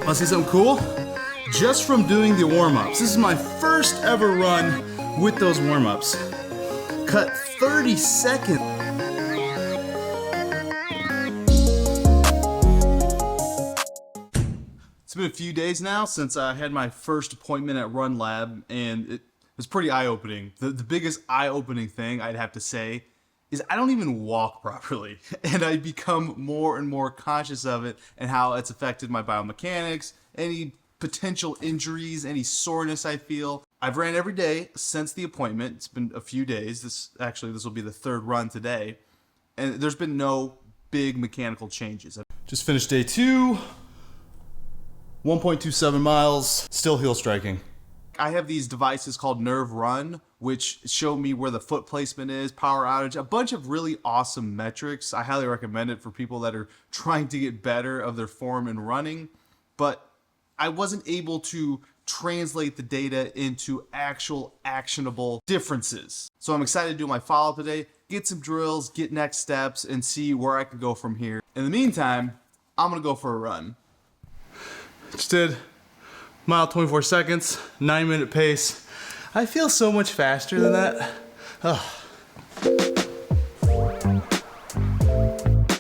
Want to see something cool? Just from doing the warm-ups. This is my first ever run with those warm-ups. Cut 30 seconds. It's been a few days now since I had my first appointment at RunLab, and it was pretty eye-opening. The biggest eye-opening thing I'd have to say is I don't even walk properly, and I become more and more conscious of it and how it's affected my biomechanics, any potential injuries, any soreness I feel. I've ran every day since the appointment. It's been a few days. This will be the third run today, and there's been no big mechanical changes. Just finished day 2, 1.27 miles, still heel striking. I have these devices called Nerve Run, which show me where the foot placement is, power outage, a bunch of really awesome metrics. I highly recommend it for people that are trying to get better of their form in running, but I wasn't able to translate the data into actual actionable differences. So I'm excited to do my follow-up today, get some drills, get next steps, and see where I can go from here. In the meantime, I'm gonna go for a run. Just did mile 24 seconds, 9-minute pace. I feel so much faster than that.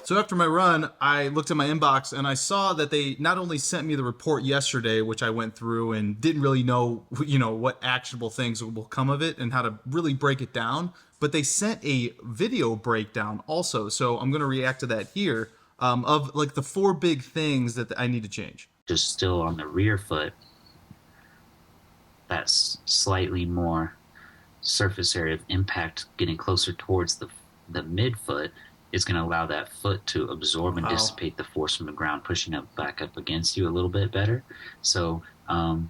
So after my run, I looked at my inbox and I saw that they not only sent me the report yesterday, which I went through and didn't really know, what actionable things will come of it and how to really break it down, but they sent a video breakdown also. So I'm gonna react to that here of like the 4 big things that I need to change. Just still on the rear foot, that's slightly more surface area of impact getting closer towards the midfoot is going to allow that foot to absorb and dissipate the force from the ground, pushing up back up against you a little bit better. So God,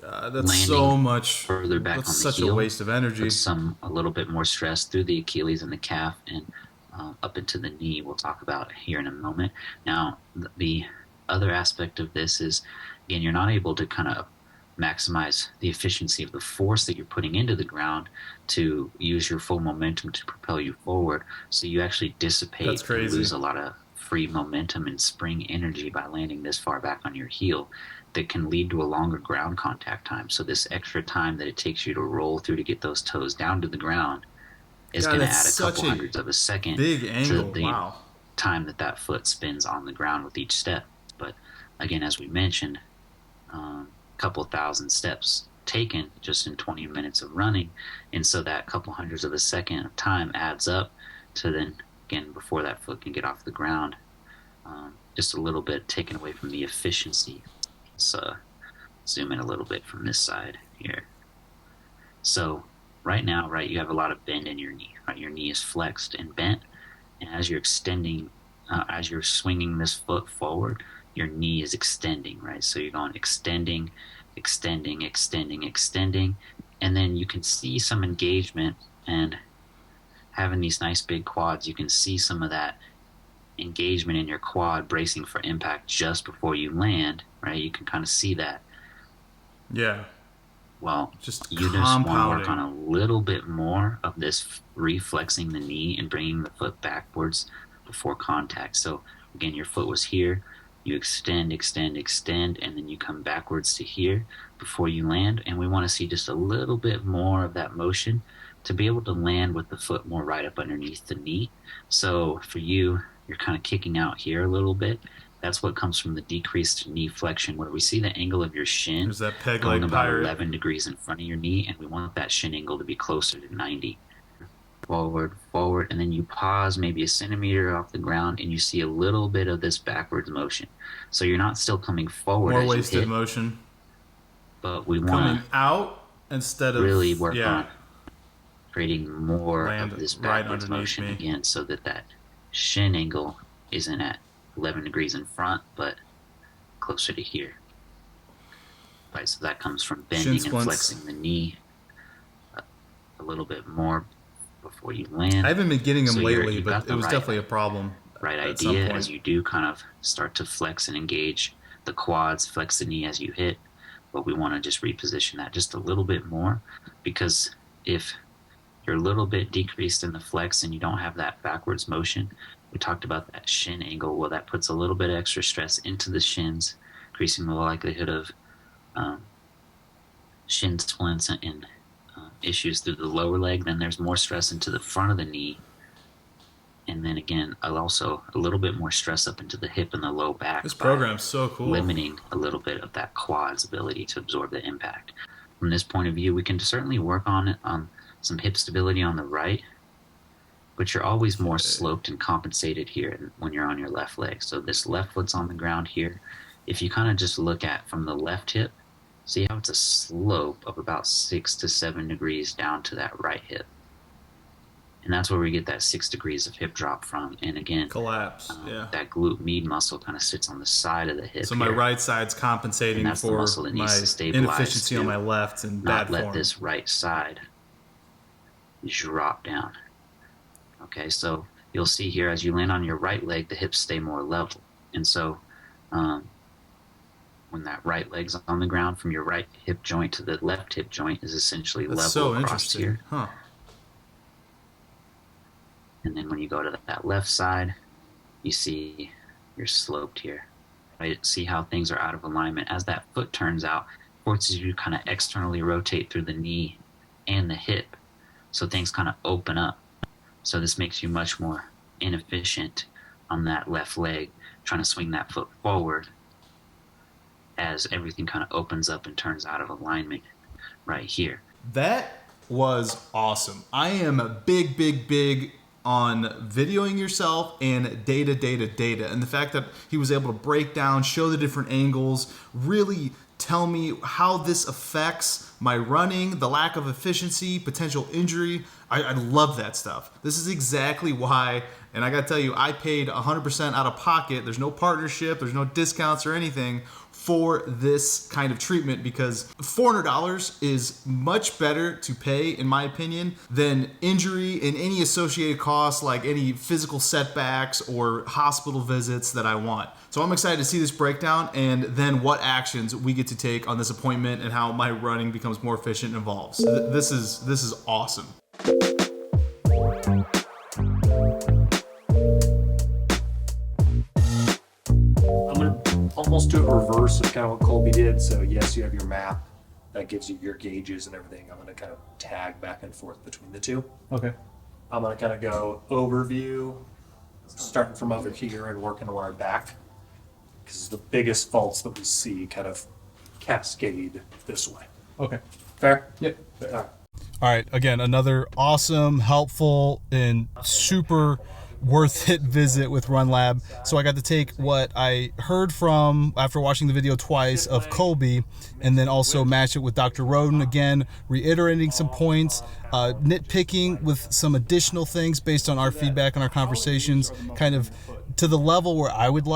that's so much further back that's on the such heel, a waste of energy. puts a little bit more stress through the Achilles and the calf and up into the knee. We'll talk about here in a moment. Now, the other aspect of this is, again, you're not able to kind of maximize the efficiency of the force that you're putting into the ground to use your full momentum to propel you forward. So you actually dissipate and lose a lot of free momentum and spring energy by landing this far back on your heel that can lead to a longer ground contact time. So this extra time that it takes you to roll through to get those toes down to the ground is going to add a couple hundredths of a second to the time that foot spins on the ground with each step. But again, as we mentioned, couple thousand steps taken just in 20 minutes of running, and so that couple hundreds of a second of time adds up to then, again, before that foot can get off the ground, just a little bit taken away from the efficiency. Let's zoom in a little bit from this side here. So right now, you have a lot of bend in your knee, right? Your knee is flexed and bent, and as you're extending, as you're swinging this foot forward, your knee is extending, right? So you're going extending, extending, extending, extending, and then you can see some engagement, and having these nice big quads, you can see some of that engagement in your quad bracing for impact just before you land, right? You can kind of see that. Yeah. Well, just you just want to work on a little bit more of this reflexing the knee and bringing the foot backwards before contact. So again, your foot was here. You extend, extend, extend, and then you come backwards to here before you land. And we want to see just a little bit more of that motion to be able to land with the foot more right up underneath the knee. So for you, you're kind of kicking out here a little bit. That's what comes from the decreased knee flexion, where we see the angle of your shin going about 11 degrees in front of your knee, and we want that shin angle to be closer to 90. Forward, forward, and then you pause maybe a centimeter off the ground and you see a little bit of this backwards motion. So you're not still coming forward. More wasted motion. But we want coming out instead of really work on creating more of this backwards motion again, so that shin angle isn't at 11 degrees in front, but closer to here. Right, so that comes from bending and flexing the knee a little bit more before you land. I haven't been getting them lately, but it was definitely a problem. Right idea as you do kind of start to flex and engage the quads, flex the knee as you hit, but we want to just reposition that just a little bit more, because if you're a little bit decreased in the flex and you don't have that backwards motion, we talked about that shin angle. Well, that puts a little bit of extra stress into the shins increasing the likelihood of um, shin splints and issues through the lower leg. Then there's more stress into the front of the knee. And then again, also a little bit more stress up into the hip and the low back. This program's so cool. Limiting a little bit of that quad's ability to absorb the impact. From this point of view, we can certainly work on some hip stability on the right, but you're always more sloped and compensated here when you're on your left leg. So this left foot's on the ground here. If you kind of just look at from the left hip, see how it's a slope of about 6 to 7 degrees down to that right hip. And that's where we get that 6 degrees of hip drop from. And again, collapse. That glute med muscle kind of sits on the side of the hip. So my right side's compensating for my inefficiency on my left and bad form. Not let this right side drop down. Okay, so you'll see here as you land on your right leg, the hips stay more level. And so when that right leg's on the ground, from your right hip joint to the left hip joint is essentially level so across here. Huh. And then when you go to that left side, you see you're sloped here. Right? See how things are out of alignment. As that foot turns out, forces you to kind of externally rotate through the knee and the hip. So things kind of open up. So this makes you much more inefficient on that left leg, trying to swing that foot forward as everything kind of opens up and turns out of alignment right here. That was awesome. I am a big on videoing yourself and data. And the fact that he was able to break down, show the different angles, really tell me how this affects my running, the lack of efficiency, potential injury. I love that stuff. This is exactly why, and I gotta tell you, I paid 100% out of pocket. There's no partnership, there's no discounts or anything for this kind of treatment, because $400 is much better to pay, in my opinion, than injury and any associated costs like any physical setbacks or hospital visits that I want. So I'm excited to see this breakdown and then what actions we get to take on this appointment and how my running becomes more efficient and evolves. This is awesome. Almost do a reverse of kind of what Colby did. So yes, you have your map that gives you your gauges and everything. I'm going to kind of tag back and forth between the two. Okay. I'm going to kind of go overview, starting from over here and working our way back, because the biggest faults that we see kind of cascade this way. Okay. Fair? Yep. Fair. All right. All right. Again, another awesome, helpful, and super worth it visit with RunLab. So I got to take what I heard from after watching the video twice of Colby, and then also match it with Dr. Roden, again reiterating some points, nitpicking with some additional things based on our feedback and our conversations, kind of to the level where I would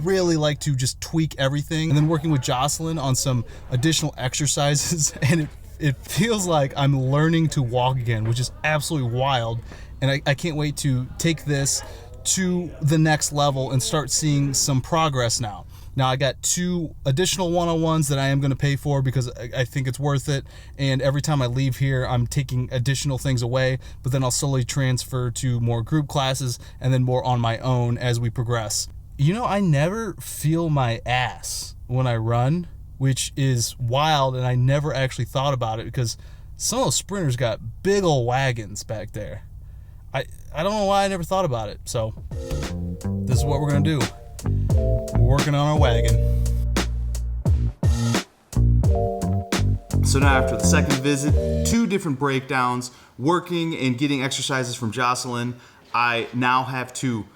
really like to just tweak everything, and then working with Jocelyn on some additional exercises. And it feels like I'm learning to walk again, which is absolutely wild. And I can't wait to take this to the next level and start seeing some progress now. Now I got 2 additional one-on-ones that I am going to pay for because I think it's worth it. And every time I leave here, I'm taking additional things away, but then I'll slowly transfer to more group classes and then more on my own as we progress. You know, I never feel my ass when I run, which is wild, and I never actually thought about it because some of those sprinters got big old wagons back there. I don't know why I never thought about it. So this is what we're going to do. We're working on our wagon. So now after the second visit, 2 different breakdowns, working and getting exercises from Jocelyn, I now have to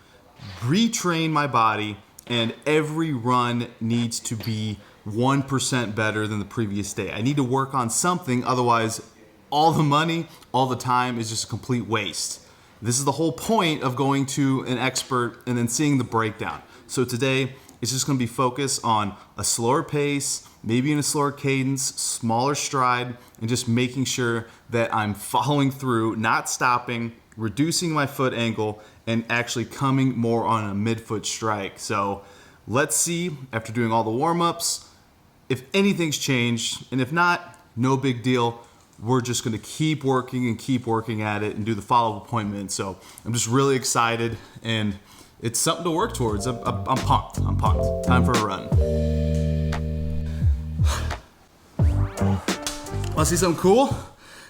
retrain my body, and every run needs to be 1% better than the previous day. I need to work on something, otherwise all the money, all the time is just a complete waste. This is the whole point of going to an expert and then seeing the breakdown. So today, it's just going to be focused on a slower pace, maybe in a slower cadence, smaller stride, and just making sure that I'm following through, not stopping, reducing my foot angle, and actually coming more on a midfoot strike. So let's see, after doing all the warm-ups, if anything's changed, and if not, no big deal. We're just going to keep working at it and do the follow-up appointment. So I'm just really excited, and it's something to work towards. I'm pumped. Time for a run. Want to see something cool?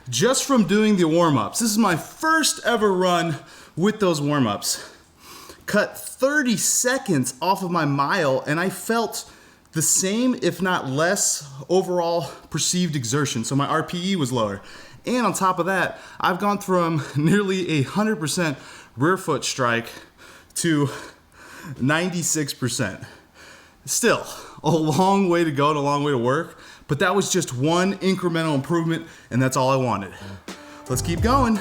Just from doing the warm-ups. This is my first ever run with those warm-ups. Cut 30 seconds off of my mile, and I felt the same, if not less, overall perceived exertion. So my RPE was lower. And on top of that, I've gone from nearly 100% rear foot strike to 96%. Still, a long way to go and a long way to work, but that was just one incremental improvement, and that's all I wanted. Let's keep going.